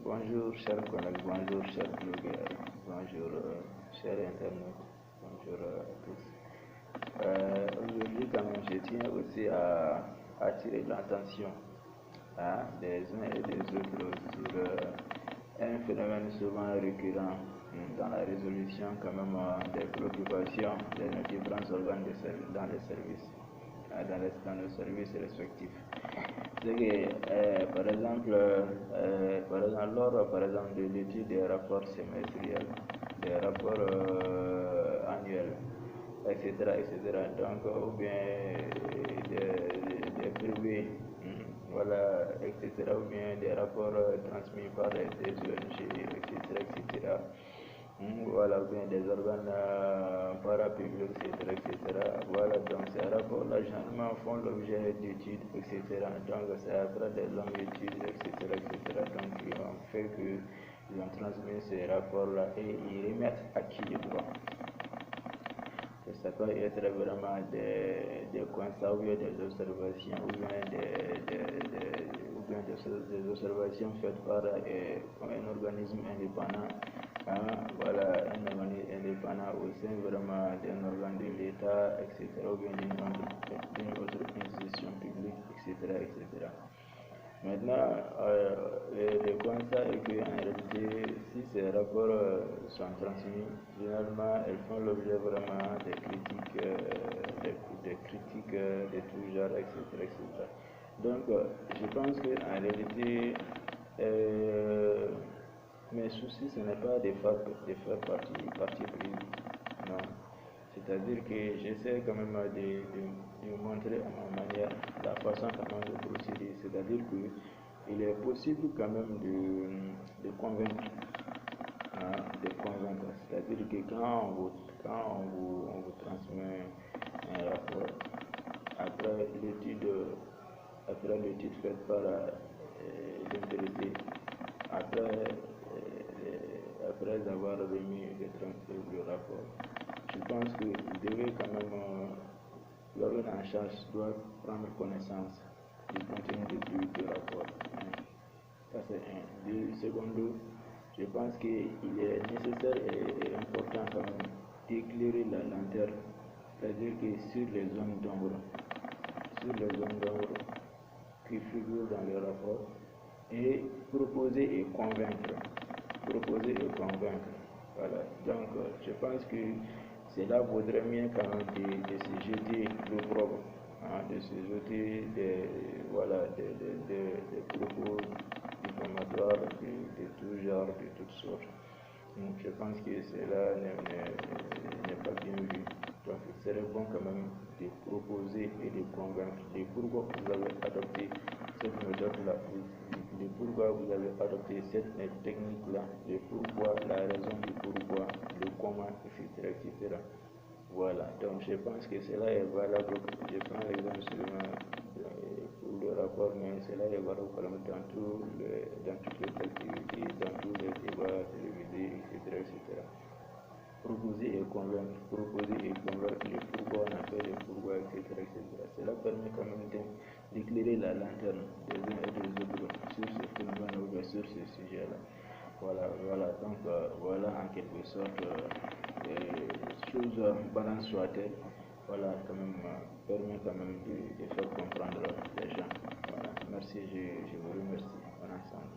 Bonjour chers collègues, bonjour chers blogueurs, bonjour chers internautes, bonjour à tous. Aujourd'hui quand même je tiens aussi à attirer l'attention des uns et des autres sur un phénomène souvent récurrent dans la résolution quand même des préoccupations de nos différents organes dans les services, dans nos services respectifs. C'est que, lors par exemple de l'étude des rapports semestriels, des rapports annuels, etc. Donc, ou bien des privés, voilà, etc. Ou bien des rapports transmis par des ONG, etc. Voilà, ou bien des organes parapublics, etc. Voilà, donc ces rapports-là, généralement, font l'objet d'études, etc. Donc, c'est après des longues études, etc. Donc, ils ont fait qu'ils ont transmis ces rapports-là et ils remettent à qui le droit. Ça peut être vraiment des constats ou bien des observations ou bien des observations faites par un organisme indépendant, voilà, un organisme indépendant au sein vraiment d'un organe de l'État, etc. ou bien d'une autre institution publique, etc. Maintenant, le constat est qu'en réalité, si ces rapports sont transmis, généralement, elles font l'objet vraiment des critiques de tout genre, etc. Donc, je pense qu'en réalité, euh, mes soucis, ce n'est pas de faire partie prise, non. C'est-à-dire que j'essaie quand même de montrer à ma manière la façon comment de procéder. C'est-à-dire qu'il est possible quand même de convaincre. C'est-à-dire que quand on vous transmet un rapport, après l'étude, après l'étude faite par l'intéressé, après avoir remis le rapport, je pense que vous devez quand même, l'organe en charge doit prendre connaissance du contenu du rapport. Ça c'est un. Secondo, je pense qu'il est nécessaire et important quand même d'éclairer la lanterne, c'est-à-dire que sur les zones d'ombre qui figurent dans le rapport et proposer et convaincre. Proposer et convaincre. Voilà. Donc, je pense que cela vaudrait mieux quand même de se jeter l'opprobre, de se jeter voilà, des propos diffamatoires de tout genre, de toutes sortes. Donc, je pense que cela n'est pas bien vu. Donc, il serait bon quand même de proposer et de convaincre de pourquoi vous avez adopté cette méthode-là, de pourquoi vous avez adopté cette technique-là, de pourquoi, la raison du pourquoi, le comment, etc. Voilà, donc je pense que cela est valable. Je prends l'exemple seulement pour le rapport, mais cela est valable dans toutes les activités, dans tous les débats télévisés, etc. Proposer et convaincre le pourquoi on a fait le pourquoi, etc. Cela permet quand même d'éclairer la lanterne des uns et des autres sur ce phénomène ou sur ce sujet-là. Voilà, donc voilà en quelque sorte, chose balance soit-elle, voilà, quand même, permet quand même de faire comprendre les gens. Voilà, merci, je vous remercie, on ensemble.